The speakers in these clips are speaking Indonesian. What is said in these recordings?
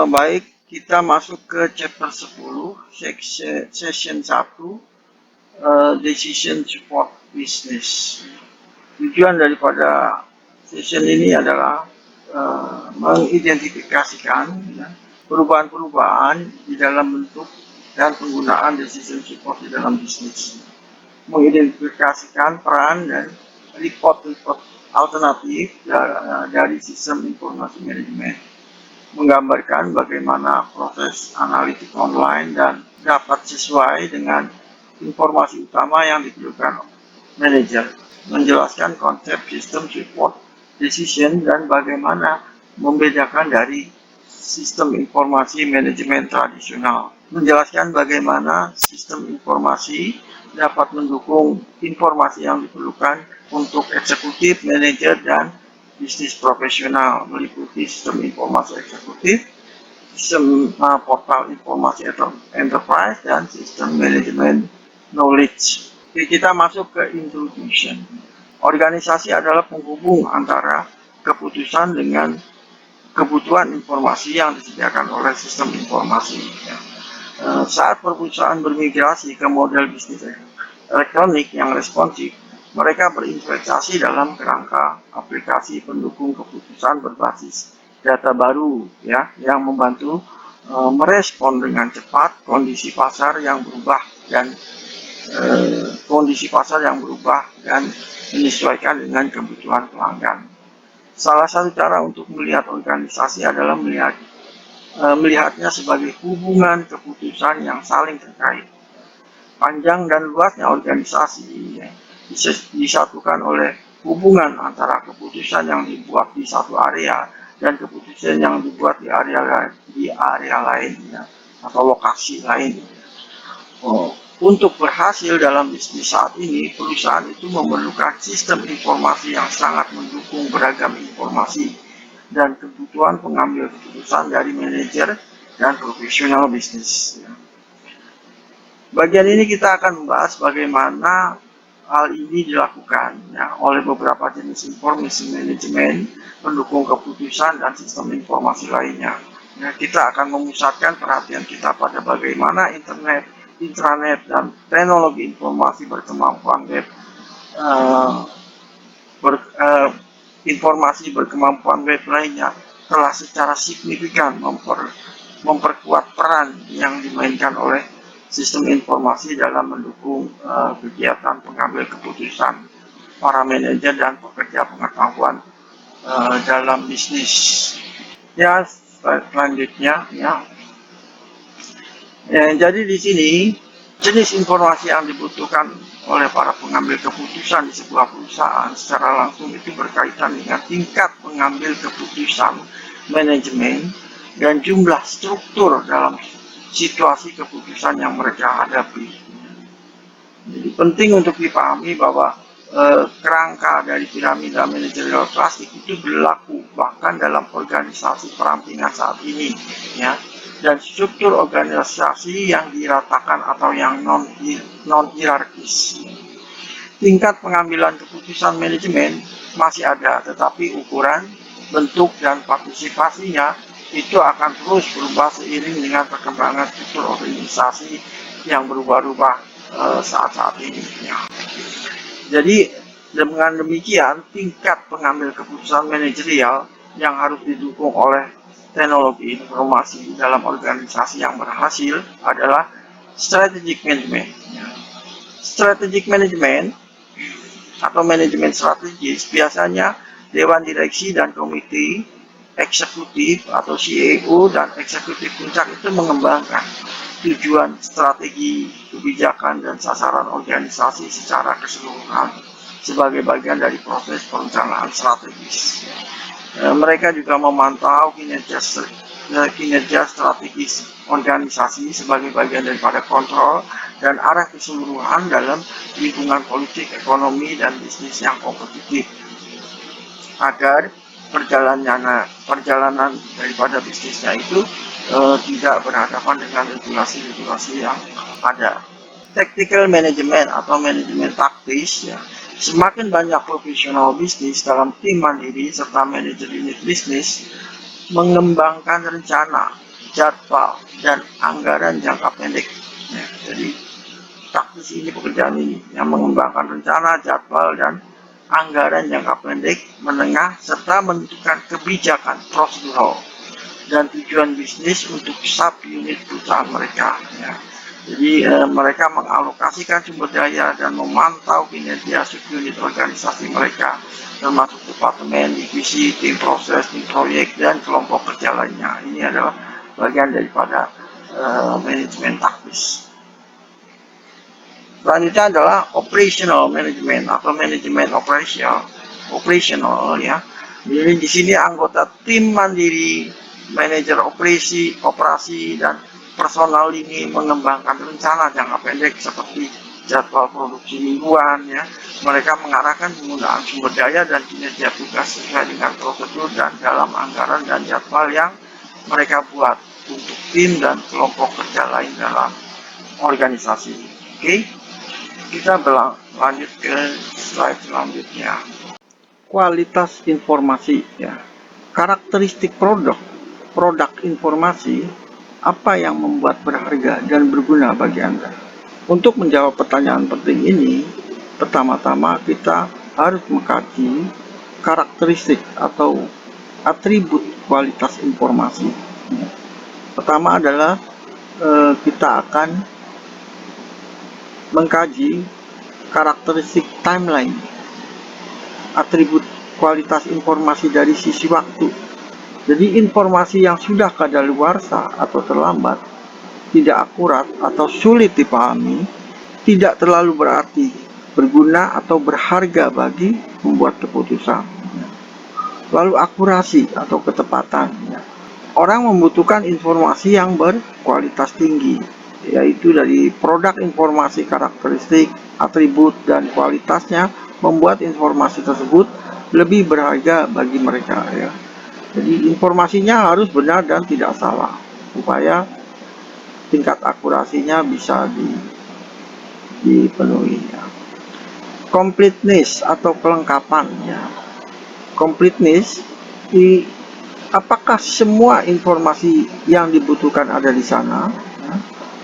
Baik, kita masuk ke chapter 10, session 1, Decision Support Business. Tujuan daripada session ini adalah mengidentifikasikan ya, perubahan-perubahan di dalam bentuk dan penggunaan decision support di dalam bisnis. Mengidentifikasikan peran dan report-report alternatif dari sistem informasi manajemen, menggambarkan bagaimana proses analitik online dan dapat sesuai dengan informasi utama yang diperlukan manajer, menjelaskan konsep sistem support decision dan bagaimana membedakan dari sistem informasi manajemen tradisional, menjelaskan bagaimana sistem informasi dapat mendukung informasi yang diperlukan untuk eksekutif, manajer, dan bisnis profesional, meliputi sistem informasi eksekutif, sistem portal informasi enterprise, dan sistem manajemen knowledge. Oke, kita masuk ke introduction. Organisasi adalah penghubung antara keputusan dengan kebutuhan informasi yang disediakan oleh sistem informasi. Saat perusahaan bermigrasi ke model bisnis elektronik yang responsif, mereka berinvestasi dalam kerangka aplikasi pendukung keputusan berbasis data baru ya, yang membantu merespon dengan cepat kondisi pasar yang berubah dan menyesuaikan dengan kebutuhan pelanggan. Salah satu cara untuk melihat organisasi adalah melihatnya sebagai hubungan keputusan yang saling terkait. Panjang dan luasnya organisasi ya, disatukan oleh hubungan antara keputusan yang dibuat di satu area dan keputusan yang dibuat di area lain ya, atau lokasi lain. Untuk berhasil dalam bisnis saat ini, perusahaan itu memerlukan sistem informasi yang sangat mendukung beragam informasi dan kebutuhan pengambil keputusan dari manajer dan profesional bisnis. Bagian ini kita akan membahas bagaimana hal ini dilakukan ya, oleh beberapa jenis informasi manajemen, pendukung keputusan, dan sistem informasi lainnya. Ya, kita akan memusatkan perhatian kita pada bagaimana intranet, dan teknologi informasi berkemampuan informasi berkemampuan web lainnya telah secara signifikan memperkuat peran yang dimainkan oleh sistem informasi dalam mendukung kegiatan pengambil keputusan para manajer dan pekerja pengetahuan dalam bisnis. Ya, selanjutnya ya. Jadi di sini jenis informasi yang dibutuhkan oleh para pengambil keputusan di sebuah perusahaan secara langsung itu berkaitan dengan tingkat pengambil keputusan manajemen dan jumlah struktur dalam situasi keputusan yang mereka hadapi. Jadi penting untuk dipahami bahwa kerangka dari piramida manajerial klasik itu berlaku bahkan dalam organisasi perampingan saat ini ya, dan struktur organisasi yang diratakan atau yang non hierarkis. Tingkat pengambilan keputusan manajemen masih ada, tetapi ukuran, bentuk, dan partisipasinya itu akan terus berubah seiring dengan perkembangan struktur organisasi yang berubah-ubah saat-saat ini ya. Jadi dengan demikian tingkat pengambil keputusan manajerial yang harus didukung oleh teknologi informasi dalam organisasi yang berhasil adalah strategic management. Strategic management atau manajemen strategis biasanya dewan direksi dan komite eksekutif atau CEO dan eksekutif puncak itu mengembangkan tujuan, strategi, kebijakan, dan sasaran organisasi secara keseluruhan sebagai bagian dari proses perencanaan strategis. Mereka juga memantau kinerja strategis organisasi sebagai bagian daripada kontrol dan arah keseluruhan dalam lingkungan politik, ekonomi, dan bisnis yang kompetitif agar perjalanan daripada bisnisnya itu tidak berhadapan dengan regulasi-regulasi yang ada. Tactical management atau manajemen taktis ya. Semakin banyak profesional bisnis dalam tim mandiri serta manajer unit bisnis mengembangkan rencana, jadwal, dan anggaran jangka pendek. Ya, jadi taktis ini pekerjaan ini yang mengembangkan rencana, jadwal, dan anggaran jangka pendek, menengah, serta menentukan kebijakan prosedural dan tujuan bisnis untuk sub-unit perusahaan mereka. Ya. Jadi mereka mengalokasikan sumber daya dan memantau kinerja subunit organisasi mereka, termasuk departemen, divisi, tim proses, tim proyek, dan kelompok kerja lainnya. Ini adalah bagian daripada manajemen taktis. Selanjutnya adalah operational management atau manajemen operational ya. Jadi di sini anggota tim mandiri, manajer operasi dan personal ini mengembangkan rencana jangka pendek seperti jadwal produksi mingguan ya. Mereka mengarahkan penggunaan sumber daya dan kinerja tugas sesuai dengan prosedur dan dalam anggaran dan jadwal yang mereka buat untuk tim dan kelompok kerja lain dalam organisasi. Oke, kita lanjut ke slide selanjutnya. Kualitas informasi ya. Karakteristik produk informasi, apa yang membuat berharga dan berguna bagi Anda? Untuk menjawab pertanyaan penting ini, pertama-tama kita harus mengkaji karakteristik atau atribut kualitas informasi. Pertama adalah kita akan mengkaji karakteristik timeline, atribut kualitas informasi dari sisi waktu. Jadi informasi yang sudah kadaluarsa atau terlambat, tidak akurat atau sulit dipahami, tidak terlalu berarti berguna atau berharga bagi membuat keputusan. Lalu akurasi atau ketepatan. Orang membutuhkan informasi yang berkualitas tinggi, yaitu dari produk informasi karakteristik, atribut, dan kualitasnya membuat informasi tersebut lebih berharga bagi mereka ya. Jadi informasinya harus benar dan tidak salah, supaya tingkat akurasinya bisa dipenuhi ya. Completeness atau kelengkapan ya. Completeness, apakah semua informasi yang dibutuhkan ada di sana ya.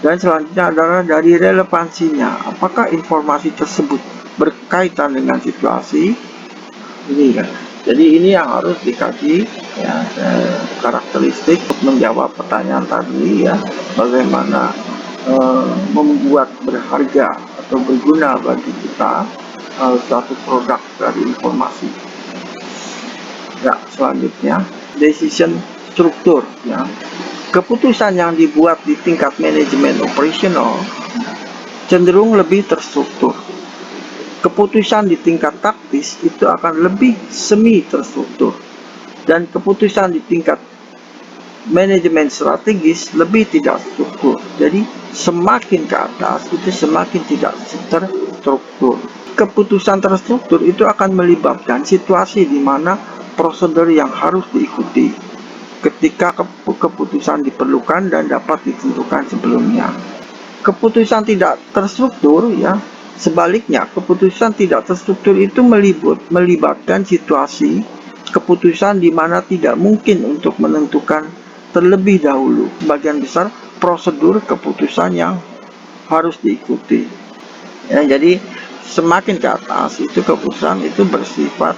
Dan selanjutnya adalah dari relevansinya, apakah informasi tersebut berkaitan dengan situasi ini kan. Jadi ini yang harus dikaji ya, karakteristik untuk menjawab pertanyaan tadi ya, bagaimana membuat berharga atau berguna bagi kita suatu produk dari informasi. Ya, selanjutnya decision struktur ya. Keputusan yang dibuat di tingkat manajemen operasional cenderung lebih terstruktur. Keputusan di tingkat taktis itu akan lebih semi terstruktur, dan keputusan di tingkat manajemen strategis lebih tidak struktur. Jadi semakin ke atas itu semakin tidak terstruktur. Keputusan terstruktur itu akan melibatkan situasi di mana prosedur yang harus diikuti ketika keputusan diperlukan dan dapat ditentukan sebelumnya. Keputusan tidak terstruktur ya, sebaliknya, keputusan tidak terstruktur itu melibatkan situasi keputusan di mana tidak mungkin untuk menentukan terlebih dahulu bagian besar prosedur keputusan yang harus diikuti. Ya, jadi semakin ke atas itu keputusan itu bersifat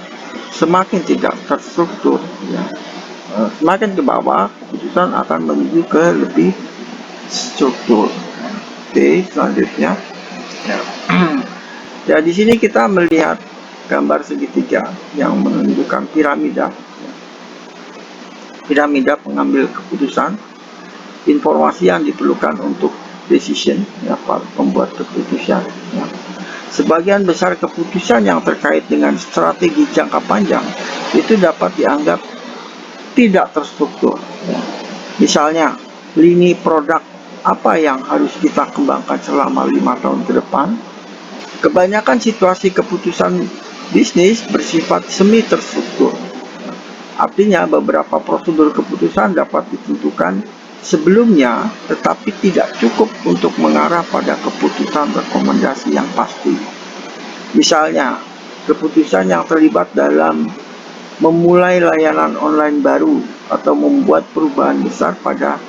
semakin tidak terstruktur. Ya. Semakin ke bawah keputusan akan menuju ke lebih struktur. Oke, selanjutnya. Ya. Ya, di sini kita melihat gambar segitiga yang menunjukkan piramida. Piramida pengambil keputusan, informasi yang diperlukan untuk decision, ya, pembuat keputusan. Ya. Sebagian besar keputusan yang terkait dengan strategi jangka panjang itu dapat dianggap tidak terstruktur. Ya. Misalnya, lini produk apa yang harus kita kembangkan selama 5 tahun ke depan. Kebanyakan situasi keputusan bisnis bersifat semi terstruktur. Artinya beberapa prosedur keputusan dapat ditentukan sebelumnya, tetapi tidak cukup untuk mengarah pada keputusan rekomendasi yang pasti. Misalnya, keputusan yang terlibat dalam memulai layanan online baru, atau membuat perubahan besar pada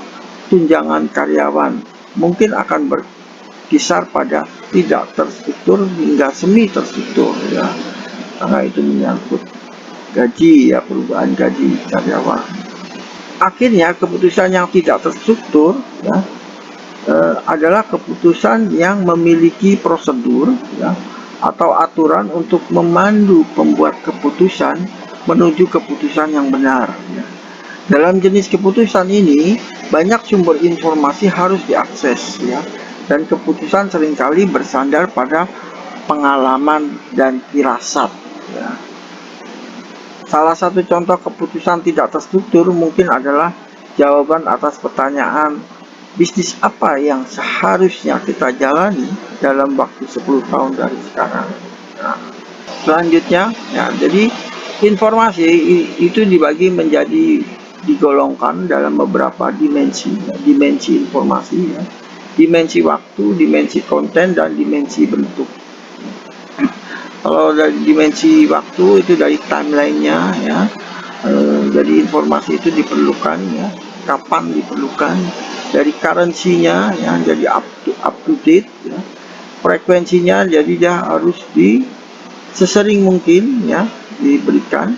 tunjangan karyawan. Mungkin akan berkisar pada tidak terstruktur hingga semi terstruktur ya, karena itu menyangkut gaji ya, perubahan gaji karyawan. Akhirnya keputusan yang tidak terstruktur ya, adalah keputusan yang memiliki prosedur ya, atau aturan untuk memandu pembuat keputusan menuju keputusan yang benar ya. Dalam jenis keputusan ini, banyak sumber informasi harus diakses ya, dan keputusan seringkali bersandar pada pengalaman dan firasat ya. Salah satu contoh keputusan tidak terstruktur mungkin adalah jawaban atas pertanyaan bisnis apa yang seharusnya kita jalani dalam waktu 10 tahun dari sekarang. Nah, selanjutnya ya, jadi informasi itu dibagi menjadi, digolongkan dalam beberapa dimensi ya, dimensi informasi ya, dimensi waktu, dimensi konten, dan dimensi bentuk. Kalau dari dimensi waktu itu dari timelinenya ya, jadi informasi itu diperlukan ya, kapan diperlukan, dari currency-nya ya, jadi up to date ya, frekuensinya jadi dia harus sesering mungkin ya diberikan,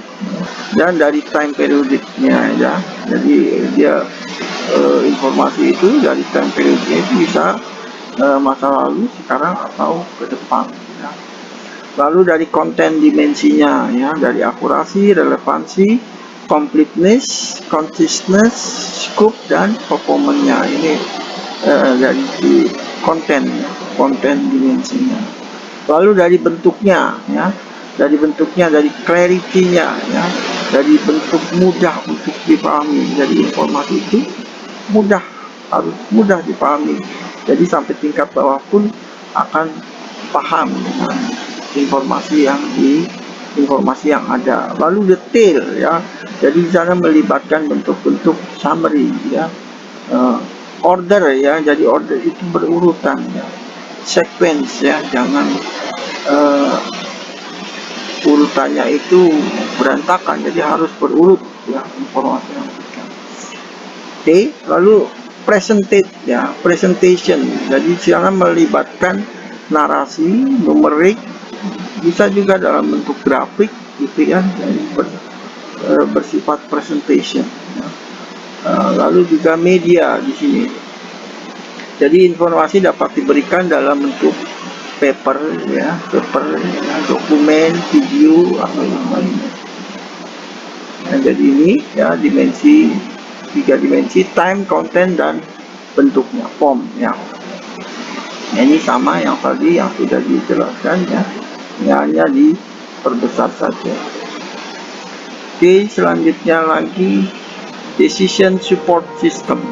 dan dari time periodnya ya, jadi dia informasi itu dari time periodnya itu bisa masa lalu, sekarang, atau ke depan ya. Lalu dari konten dimensinya ya, dari akurasi, relevansi, completeness, consciousness, scope, dan performanya. Ini dari konten ya, konten dimensinya. Lalu dari bentuknya ya, dari bentuknya, dari clarity-nya ya, dari bentuk mudah untuk dipahami. Jadi informasi itu mudah, harus mudah dipahami. Jadi sampai tingkat bawah pun akan paham dengan informasi yang ada. Lalu detail ya, jadi di sana melibatkan bentuk-bentuk summary ya, order ya, jadi order itu berurutan ya, sequence ya, jangan urutannya itu berantakan, jadi harus berurut ya informasi yang ada. Oke, lalu presentation, jadi di sana melibatkan narasi, numerik, bisa juga dalam bentuk grafik gitu ya, jadi bersifat presentation ya. Lalu juga media di sini, jadi informasi dapat diberikan dalam bentuk paper ya, dokumen, video, atau yang lainnya. Nah, jadi ini ya tiga dimensi, time, content, dan bentuknya, form ya. Ini sama yang tadi yang sudah dijelaskan ya, hanya diperbesar saja. Oke, selanjutnya lagi decision support system